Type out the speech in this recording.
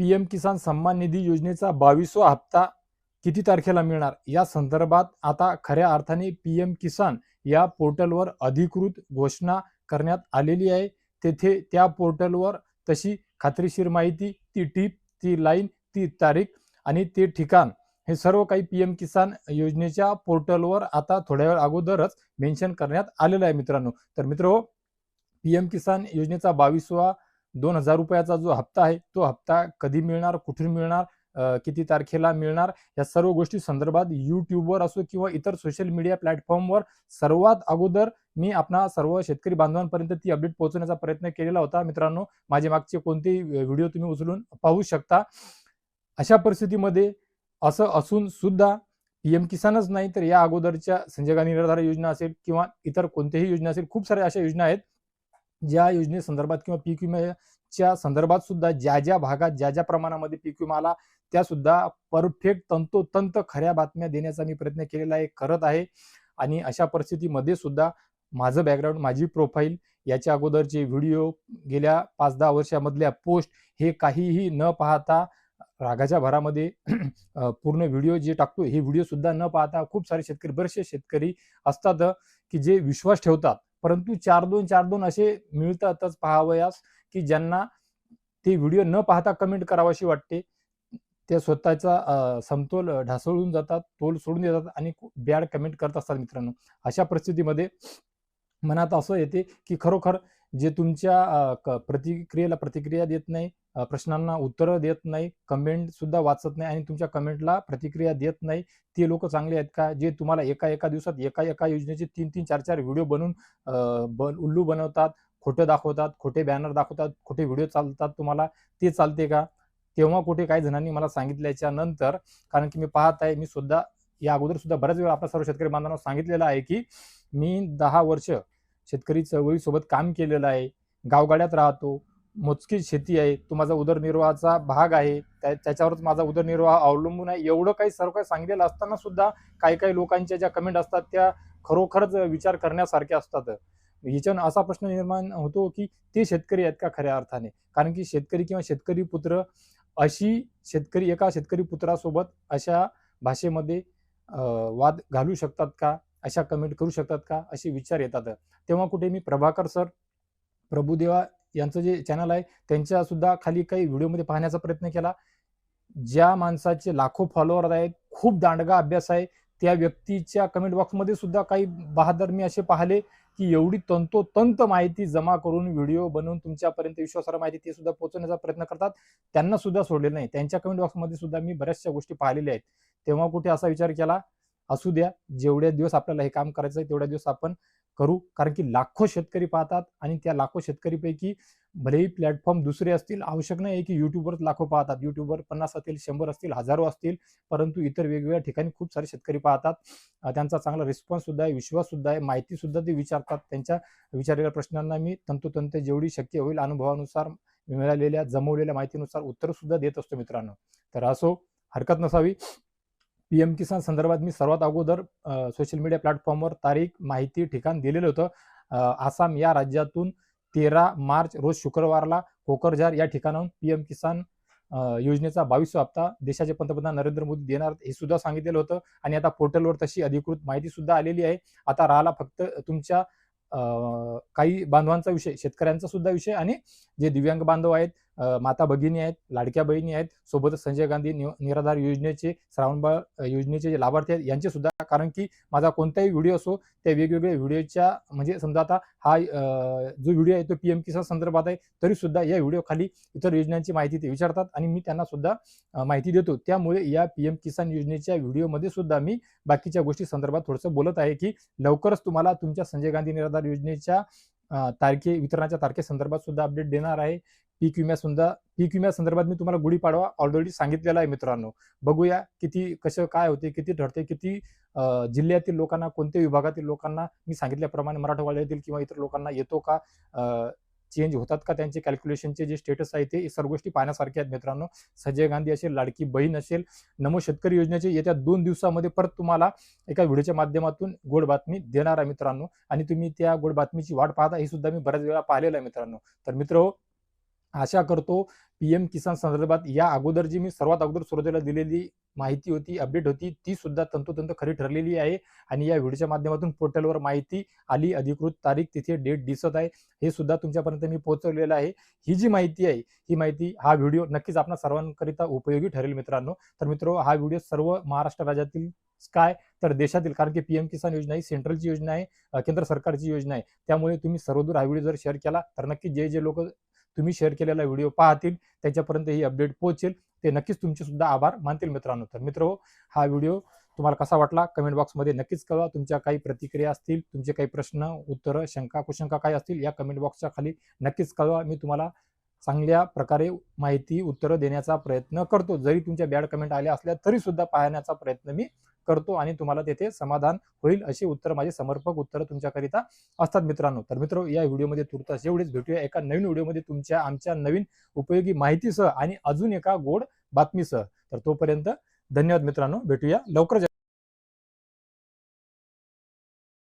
PM किसान सन्मान निधी योजनेचा 22वा हप्ता किती तारखेला मिळणार या संदर्भात आता खऱ्या अर्थाने पीएम किसान या पोर्टलवर अधिकृत घोषणा करण्यात आलेली आहे। तेथे त्या पोर्टलवर तशी खात्रीशीर माहिती, ती टीप, ती लाईन, ती तारीख आणि ते ठिकाण हे सर्व काही पीएम किसान योजनेच्या पोर्टलवर आता थोड्या वेळ अगोदरच मेन्शन करण्यात आलेलं आहे मित्रांनो। तर मित्रहो, पीएम किसान योजनेचा 22वा 2000 रुपयाचा जो हप्ता आहे तो हप्ता कधी मिळणार, कुठून मिळणार, किती तारखेला मिळणार या सर्व गोष्टी संदर्भात यूट्यूबवर असो किंवा इतर सोशल मीडिया प्लॅटफॉर्मवर सर्वात अगोदर मी आपणा सर्व शेतकरी बांधवांपर्यंत ती अपडेट पोहोचवण्याचा प्रयत्न केलेला होता मित्रांनो। माझे मागचे कोणतेही व्हिडिओ तुम्ही उचलून पाहू शकता। अशा परिस्थितीमध्ये असं असून सुद्धा पीएम किसानच नाही तर या अगोदरच्या संजय गांधी निराधार योजना असेल किंवा इतर कोणत्याही योजना असेल, खूप साऱ्या अशा योजना आहेत ज्या योजनेसंदर्भात किंवा पीक विम्याच्या संदर्भात सुद्धा ज्या ज्या भागात ज्या ज्या प्रमाणामध्ये पीक विमा आला त्या सुद्धा परफेक्ट तंतोतंत खऱ्या बातम्या देण्याचा मी प्रयत्न केलेला आहे, करत आहे। आणि अशा परिस्थितीमध्ये सुद्धा माझं बॅकग्राऊंड, माझी प्रोफाईल, याच्या अगोदरचे व्हिडिओ, गेल्या 5-10 वर्षामधल्या पोस्ट हे काहीही न पाहता रागाच्या भरामध्ये पूर्ण व्हिडिओ जे टाकतो हे व्हिडिओ सुद्धा न पाहता खूप सारे शेतकरी, बरेचसे शेतकरी असतात की जे विश्वास ठेवतात, परंतु 4-2 असे मिळतातच पाहावयास की ज्यांना ते व्हिडिओ न पाहता कमेंट करावीशी वाटते। ते स्वतःचा समतोल ढासळून जातात, तोल सोडून देतात आणि बॅड कमेंट करत असतात मित्रांनो। अशा परिस्थितीमध्ये मनात असं येते की खरोखर जे तुमच्या प्रतिक्रियेला प्रतिक्रिया देत नाही, प्रश्नांना उत्तरं देत नाही, कमेंट सुद्धा वाचत नाही आणि तुमच्या कमेंटला प्रतिक्रिया देत नाही, ते लोक चांगले आहेत का? जे तुम्हाला एका दिवसात एका योजनेचे 3-3, 4-4 व्हिडिओ बनवून उल्लू बनवतात, खोटं दाखवतात, खोटे बॅनर दाखवतात, खोटे व्हिडिओ चालतात, तुम्हाला ते चालते का? तेव्हा कुठे काही जणांनी मला सांगितल्याच्या नंतर, कारण की मी पाहत आहे, मी सुद्धा या अगोदर सुद्धा बऱ्याच वेळा आपल्या सर्व शेतकरी बांधवांना सांगितलेलं आहे की मी 10 वर्ष शेतकरी चळवळीसोबत काम केलेलं आहे, गावगाड्यात राहतो, मोजकी शेती आहे, तो माझा उदरनिर्वाहाचा भाग आहे, त्याच्यावरच माझा उदरनिर्वाह अवलंबून आहे, एवढं काही सर्व काही सांगितलेलं असताना सुद्धा काही लोकांच्या ज्या कमेंट असतात त्या खरोखरच विचार करण्यासारख्या असतात। याच्यानं असा प्रश्न निर्माण होतो की ते शेतकरी आहेत का खऱ्या अर्थाने? कारण की शेतकरी किंवा शेतकरी पुत्र अशी एका शेतकरी पुत्रासोबत अशा भाषेमध्ये वाद घालू शकतात का? अशा कमेंट करू शकतात का? असे विचार येतात। तेव्हा कुठे मी प्रभाकर सर, प्रभुदेवा यांचं जे चॅनल आहे त्यांच्या सुद्धा खाली काही व्हिडिओमध्ये पाहण्याचा प्रयत्न केला। ज्या माणसाचे लाखो फॉलोअर आहेत, खूप दांडगा अभ्यास आहे, त्या व्यक्तीच्या कमेंट बॉक्समध्ये सुद्धा काही बहादर मी असे पाहिले की एवढी तंतोतंत माहिती जमा करून व्हिडिओ बनवून तुमच्यापर्यंत विश्वासार्ह माहिती ते सुद्धा पोहोचवण्याचा प्रयत्न करतात, त्यांना सुद्धा सोडले नाही। त्यांच्या कमेंट बॉक्समध्ये सुद्धा मी बऱ्याचशा गोष्टी पाहिलेल्या आहेत। तेव्हा कुठे असा विचार केला, असू द्या, जेवढे दिवस आपल्याला हे काम करायचं आहे तेवढ्या दिवस आपण करू, कारण की लाखो शेतकरी पाहतात आणि त्या लाखो शेतकरीपैकी भलेही प्लॅटफॉर्म दुसरे असतील, आवश्यक नाही की युट्यूबवरच लाखो पाहतात, युट्यूबवर 50 असतील, 100 असतील, हजारो असतील, परंतु इतर वेगवेगळ्या ठिकाणी खूप सारे शेतकरी पाहतात। त्यांचा चांगला रिस्पॉन्स सुद्धा आहे, विश्वास सुद्धा आहे, माहिती सुद्धा ते विचारतात, त्यांच्या विचारलेल्या प्रश्नांना मी तंतोतंत जेवढी शक्य होईल अनुभवानुसार मिळालेल्या जमवलेल्या माहितीनुसार उत्तर सुद्धा देत असतो मित्रांनो। तर असो, हरकत नसावी। पीएम किसान संदर्भात मी सर्वात अगोदर सोशल मीडिया प्लॅटफॉर्मवर तारीख, माहिती, ठिकाण दिलेलं होतं। आसाम या राज्यातून 13 मार्च रोज शुक्रवारला कोकरझार या ठिकाणाहून पीएम किसान योजनेचा 22वा हप्ता देशाचे पंतप्रधान नरेंद्र मोदी देणार हे सुद्धा सांगितलेलं होतं आणि आता पोर्टलवर तशी अधिकृत माहिती सुद्धा आलेली आहे। आता राहिला फक्त तुमच्या काही बांधवांचा विषय, शेतकऱ्यांचा सुद्धा विषय आणि जे दिव्यांग बांधव आहेत, माता भगिनी आहेत, लाडक्या बहिणी आहेत, सोबतच संजय गांधी निराधार योजनेचे, श्रावणबाळ योजनेचे जे लाभार्थी आहेत यांचे सुद्धा, कारण की माझा कोणताही व्हिडिओ असो त्या वेगवेगळ्या व्हिडिओच्या म्हणजे समजा आता हा जो व्हिडिओ आहे तो पीएम किसान संदर्भात आहे, तरी सुद्धा या व्हिडिओ खाली इतर योजनांची माहिती ते विचारतात आणि मी त्यांना सुद्धा माहिती देतो। त्यामुळे या पीएम किसान योजनेच्या व्हिडिओमध्ये सुद्धा मी बाकीच्या गोष्टी संदर्भात थोडंसं बोलत आहे की लवकरच तुम्हाला तुमच्या संजय गांधी निराधार योजनेच्या वितरणाच्या तारखेसंदर्भात सुद्धा अपडेट देणार आहे। पीक विम्या संदर्भात मी तुम्हाला गुढीपाडवा ऑलरेडी सांगितलेला आहे मित्रांनो। बघूया किती कसं काय होते, किती ठरते, किती जिल्ह्यातील लोकांना, कोणत्या विभागातील लोकांना मी सांगितल्याप्रमाणे मराठवाड्यातील किंवा इतर लोकांना येतो का, चेंज होतात का त्यांचे कॅल्क्युलेशनचे जे स्टेटस आहे ते सर्व गोष्टी पाहण्यासारख्या आहेत मित्रांनो। संजय गांधी असेल, लाडकी बहीण असेल, नमो शेतकरी योजनेचे येत्या 2 दिवसामध्ये परत तुम्हाला एका व्हिडिओच्या माध्यमातून गोड बातमी देणार आहे मित्रांनो आणि तुम्ही त्या गोड बातमीची वाट पाहता हे सुद्धा मी बऱ्याच वेळा पाहिलेलं आहे मित्रांनो। तर मित्र आशा करतो पीएम किसान संदर्भात या अगोदर जी मी सर्वात अगोदर सुरुवातीला दिलेली माहिती होती, अपडेट होती, ती सुद्धा तंतोतंत खरी ठरलेली आहे आणि या व्हिडिओच्या माध्यमातून पोर्टलवर माहिती आली, अधिकृत तारीख तिथे डेट दिसत आहे, हे सुद्धा तुमच्यापर्यंत मी पोहोचवलेलं आहे. ही जी माहिती आहे, ही माहिती हा व्हिडिओ नक्कीच आपल्या सर्वांकरिता उपयोगी ठरेल मित्रांनो. तर मित्र हा व्हिडिओ सर्व महाराष्ट्र राज्यातील काय तर देशातील, कारण की पीएम किसान योजना ही सेंट्रलची योजना आहे, केंद्र सरकारची योजना आहे. त्यामुळे तुम्ही सर्वदूर हा व्हिडिओ जर शेअर केला तर नक्की जे लोक तुम्ही शेअर केलेला व्हिडिओ पाहतील त्याच्यापर्यंत ही अपडेट पोहोचेल, ते नक्कीच तुमचे सुद्धा आभार मानतील मित्रांनो. तर मित्र हा व्हिडिओ तुम्हाला कसा वाटला कमेंट बॉक्समध्ये नक्कीच कळवा. तुमच्या काही प्रतिक्रिया असतील, तुमचे काही प्रश्न उत्तर शंका कुशंका काय असतील या कमेंट बॉक्सच्या खाली नक्कीच कळवा. मी तुम्हाला चांगल्या प्रकारे माहिती उत्तरं देण्याचा प्रयत्न करतो. जरी तुमच्या बॅड कमेंट आल्या असल्या तरी सुद्धा पाहण्याचा प्रयत्न मी करतो आणि तुम्हाला तेथे समाधान होईल अशी उत्तर, माझे समर्पक उत्तर तुमच्याकरिता असतात मित्रांनो. तर मित्र या व्हिडिओमध्ये तुर्तास एवढेच. भेटूया एका नवीन व्हिडिओमध्ये तुमच्या आमच्या नवीन उपयोगी माहितीसह आणि अजून एका गोड बातमीसह. तर तोपर्यंत धन्यवाद मित्रांनो, भेटूया लवकरच.